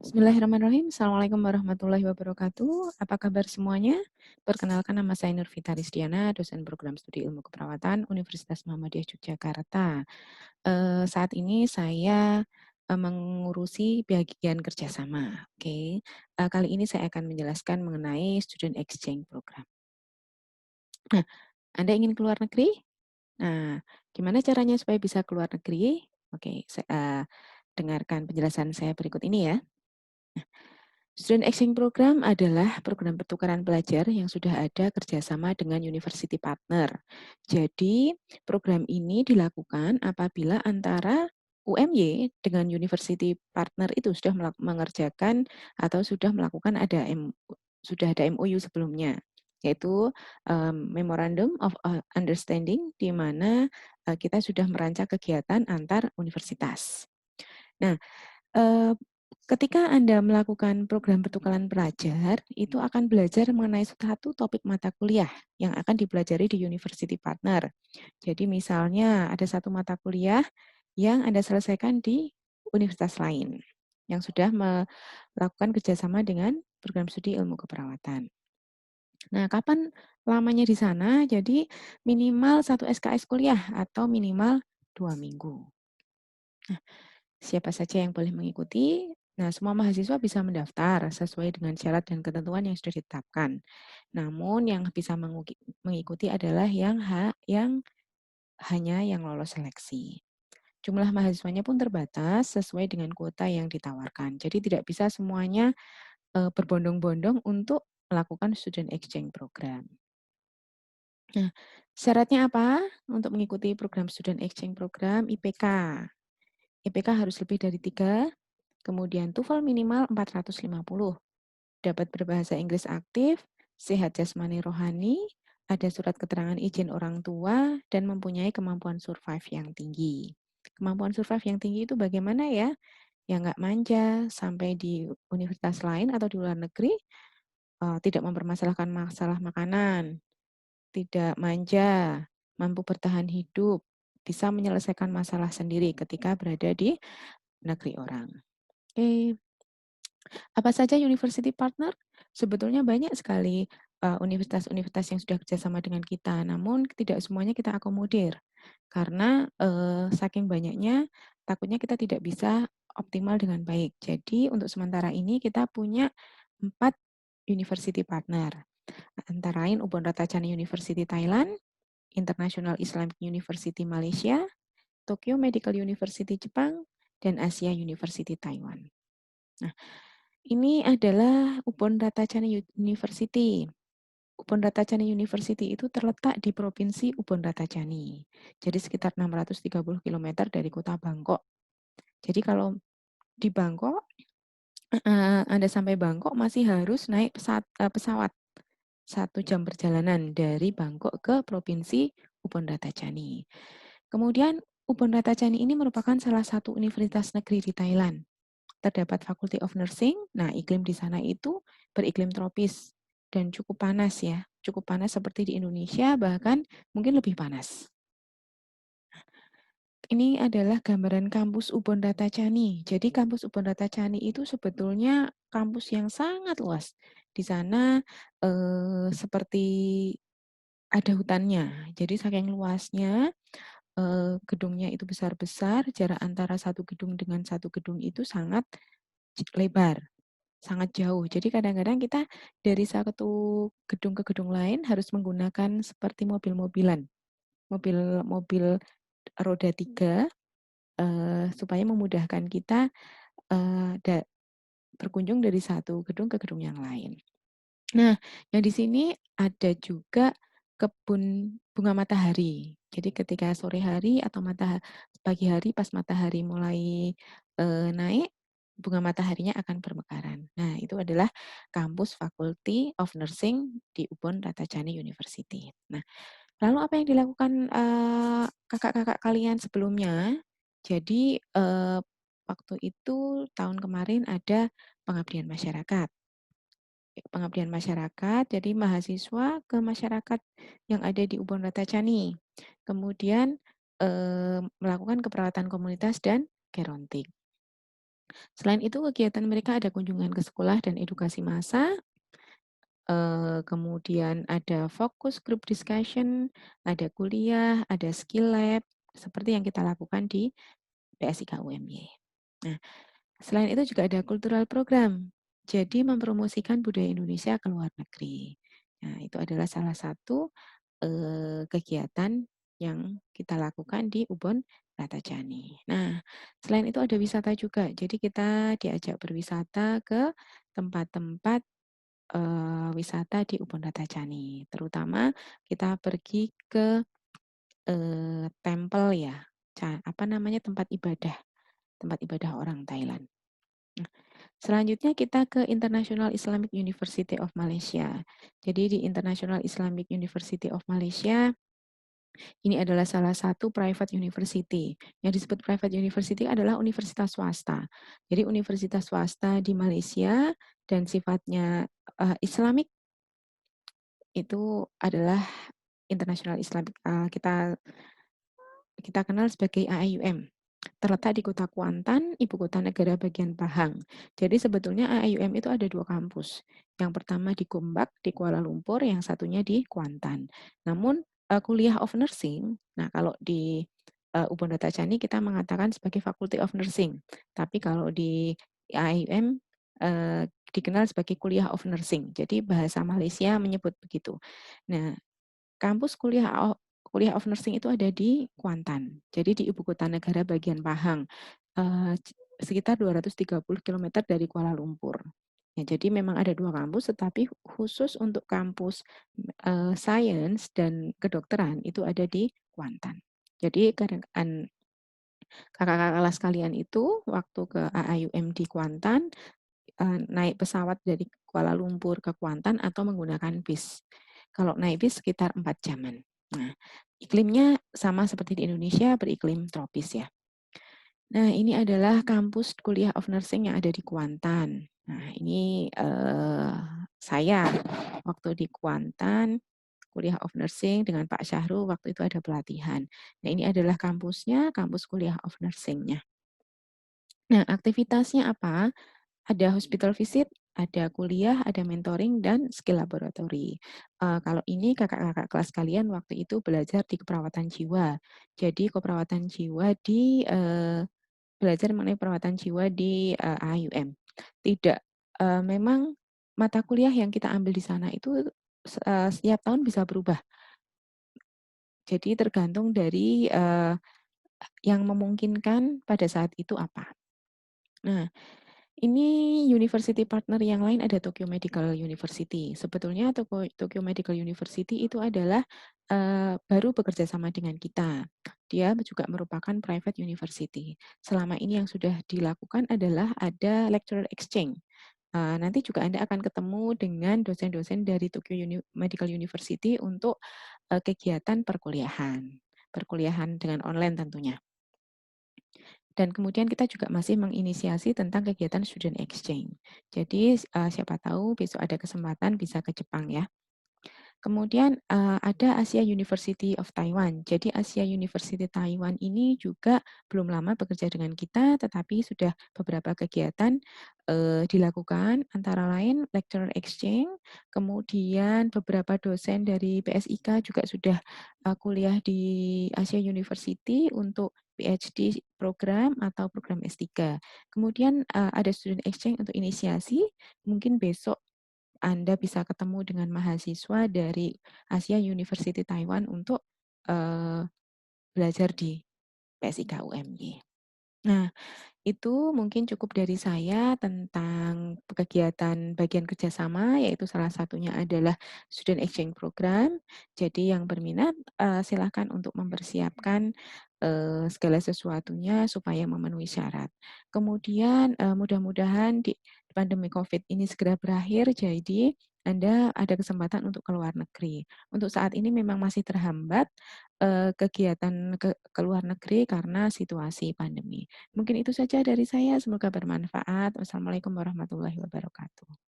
Bismillahirrahmanirrahim. Assalamualaikum warahmatullahi wabarakatuh. Apa kabar semuanya? Perkenalkan, nama saya Nur Vita Rizdiana, dosen program studi ilmu keperawatan Universitas Muhammadiyah Yogyakarta. Saat ini saya mengurusi bagian kerjasama. Oke. Kali ini saya akan menjelaskan mengenai student exchange program. Nah, Anda ingin keluar negeri? Nah, gimana caranya supaya bisa keluar negeri? Oke, dengarkan penjelasan saya berikut ini ya. Student Exchange Program adalah program pertukaran pelajar yang sudah ada kerjasama dengan university partner. Jadi, program ini dilakukan apabila antara UMY dengan university partner itu sudah mengerjakan atau sudah melakukan sudah ada MOU sebelumnya, yaitu Memorandum of Understanding, di mana kita sudah merancang kegiatan antar universitas. Nah, ketika Anda melakukan program pertukaran pelajar, itu akan belajar mengenai satu topik mata kuliah yang akan dipelajari di university partner. Jadi misalnya ada satu mata kuliah yang Anda selesaikan di universitas lain yang sudah melakukan kerjasama dengan program studi ilmu keperawatan. Nah, kapan lamanya di sana? Jadi minimal 1 SKS kuliah atau minimal 2 minggu. Nah, siapa saja yang boleh mengikuti? Nah, semua mahasiswa bisa mendaftar sesuai dengan syarat dan ketentuan yang sudah ditetapkan. Namun yang bisa mengikuti adalah yang hanya yang lolos seleksi. Jumlah mahasiswanya pun terbatas sesuai dengan kuota yang ditawarkan. Jadi tidak bisa semuanya berbondong-bondong untuk melakukan student exchange program. Nah, syaratnya apa untuk mengikuti program student exchange program? IPK. IPK harus lebih dari 3, kemudian TOEFL minimal 450, dapat berbahasa Inggris aktif, sehat jasmani rohani, ada surat keterangan izin orang tua, dan mempunyai kemampuan survive yang tinggi. Kemampuan survive yang tinggi itu bagaimana ya? Yang nggak manja, sampai di universitas lain atau di luar negeri, tidak mempermasalahkan masalah makanan, tidak manja, mampu bertahan hidup, bisa menyelesaikan masalah sendiri ketika berada di negeri orang. Oke. Apa saja university partner? Sebetulnya banyak sekali universitas-universitas yang sudah kerjasama dengan kita, namun tidak semuanya kita akomodir. Karena saking banyaknya, takutnya kita tidak bisa optimal dengan baik. Jadi untuk sementara ini kita punya 4 university partner. Antara lain Ubon Ratchathani University Thailand, International Islamic University Malaysia, Tokyo Medical University Jepang, dan Asia University Taiwan. Nah, ini adalah Ubon Ratchathani University. Ubon Ratchathani University itu terletak di Provinsi Ubon Ratchathani. Jadi sekitar 630 km dari kota Bangkok. Jadi kalau di Bangkok, Anda sampai Bangkok masih harus naik pesawat 1 jam perjalanan dari Bangkok ke Provinsi Ubon Ratchathani. Kemudian Ubon Ratchathani ini merupakan salah satu universitas negeri di Thailand. Terdapat Faculty of Nursing. Nah, iklim di sana itu beriklim tropis dan cukup panas ya. Cukup panas seperti di Indonesia, bahkan mungkin lebih panas. Ini adalah gambaran kampus Ubon Ratchathani. Jadi kampus Ubon Ratchathani itu sebetulnya kampus yang sangat luas. Di sana seperti ada hutannya. Jadi saking luasnya, gedungnya itu besar-besar, jarak antara satu gedung dengan satu gedung itu sangat lebar, sangat jauh. Jadi kadang-kadang kita dari satu gedung ke gedung lain harus menggunakan seperti mobil-mobilan, mobil roda 3, supaya memudahkan kita berkunjung dari satu gedung ke gedung yang lain. Nah, yang di sini ada juga kebun bunga matahari. Jadi ketika sore hari atau pagi hari pas matahari mulai naik, bunga mataharinya akan bermekaran. Nah, itu adalah kampus Faculty of Nursing di Ubon Ratchathani University. Nah, lalu apa yang dilakukan kakak-kakak kalian sebelumnya? Jadi waktu itu tahun kemarin ada pengabdian masyarakat. Pengabdian masyarakat, jadi mahasiswa ke masyarakat yang ada di Ubon Ratchathani. Kemudian melakukan keperawatan komunitas dan gerontik. Selain itu kegiatan mereka ada kunjungan ke sekolah dan edukasi massa, kemudian ada fokus group discussion, ada kuliah, ada skill lab, seperti yang kita lakukan di PSIK UMY. Nah, selain itu juga ada cultural program, jadi mempromosikan budaya Indonesia ke luar negeri. Nah, itu adalah salah satu kegiatan yang kita lakukan di Ubon Ratacani. Nah, selain itu ada wisata juga. Jadi kita diajak berwisata ke tempat-tempat wisata di Ubon Ratacani. Terutama kita pergi ke tempel ya, apa namanya tempat ibadah orang Thailand. Nah, selanjutnya kita ke International Islamic University of Malaysia. Jadi di International Islamic University of Malaysia ini adalah salah satu private university. Yang disebut private university adalah universitas swasta. Jadi universitas swasta di Malaysia dan sifatnya Islamic itu adalah International Islamic, kita kenal sebagai AIUM. Terletak di kota Kuantan, ibu kota negara bagian Pahang. Jadi sebetulnya AIUM itu ada 2 kampus. Yang pertama di Gombak, di Kuala Lumpur, yang satunya di Kuantan. Namun kuliah of nursing, nah kalau di Ubon Ratacani kita mengatakan sebagai Faculty of Nursing. Tapi kalau di AIUM dikenal sebagai kuliah of nursing. Jadi bahasa Malaysia menyebut begitu. Nah, kampus kuliah of nursing itu ada di Kuantan. Jadi di ibu kota negara bagian Pahang, sekitar 230 km dari Kuala Lumpur. Ya, jadi memang ada 2 kampus, tetapi khusus untuk kampus sains dan kedokteran itu ada di Kuantan. Jadi kakak-kakak kelas kalian itu waktu ke AIUM di Kuantan naik pesawat dari Kuala Lumpur ke Kuantan atau menggunakan bis. Kalau naik bis sekitar 4 jaman. Nah, iklimnya sama seperti di Indonesia, beriklim tropis ya. Nah, ini adalah kampus kuliah of nursing yang ada di Kuantan. Nah, ini saya waktu di Kuantan kuliah of nursing dengan Pak Syahrul waktu itu ada pelatihan. Nah, ini adalah kampusnya, kampus kuliah of nursingnya. Nah, aktivitasnya apa? Ada hospital visit, ada kuliah, ada mentoring, dan skill laboratory. Kalau ini kakak-kakak kelas kalian waktu itu belajar di keperawatan jiwa. Jadi keperawatan jiwa belajar mengenai perawatan jiwa di AUM. Tidak, memang mata kuliah yang kita ambil di sana itu setiap tahun bisa berubah. Jadi tergantung dari yang memungkinkan pada saat itu apa. Nah, ini university partner yang lain ada Tokyo Medical University. Sebetulnya Tokyo Medical University itu adalah baru bekerja sama dengan kita. Dia juga merupakan private university. Selama ini yang sudah dilakukan adalah ada lecturer exchange. Nanti juga Anda akan ketemu dengan dosen-dosen dari Tokyo Medical University untuk kegiatan perkuliahan. Perkuliahan dengan online tentunya. Dan kemudian kita juga masih menginisiasi tentang kegiatan student exchange. Jadi siapa tahu besok ada kesempatan bisa ke Jepang ya. Kemudian ada Asia University of Taiwan. Jadi Asia University Taiwan ini juga belum lama bekerja dengan kita, tetapi sudah beberapa kegiatan dilakukan, antara lain lecturer exchange, kemudian beberapa dosen dari PSIK juga sudah kuliah di Asia University untuk PhD program atau program S3. Kemudian ada student exchange untuk inisiasi, mungkin besok anda bisa ketemu dengan mahasiswa dari Asia University Taiwan untuk belajar di PSIK UMY. Nah, itu mungkin cukup dari saya tentang kegiatan bagian kerjasama, yaitu salah satunya adalah student exchange program. Jadi yang berminat silakan untuk mempersiapkan segala sesuatunya supaya memenuhi syarat. Kemudian mudah-mudahan di pandemi COVID ini segera berakhir, jadi Anda ada kesempatan untuk keluar negeri. Untuk saat ini memang masih terhambat kegiatan ke luar negeri karena situasi pandemi. Mungkin itu saja dari saya, semoga bermanfaat. Wassalamualaikum warahmatullahi wabarakatuh.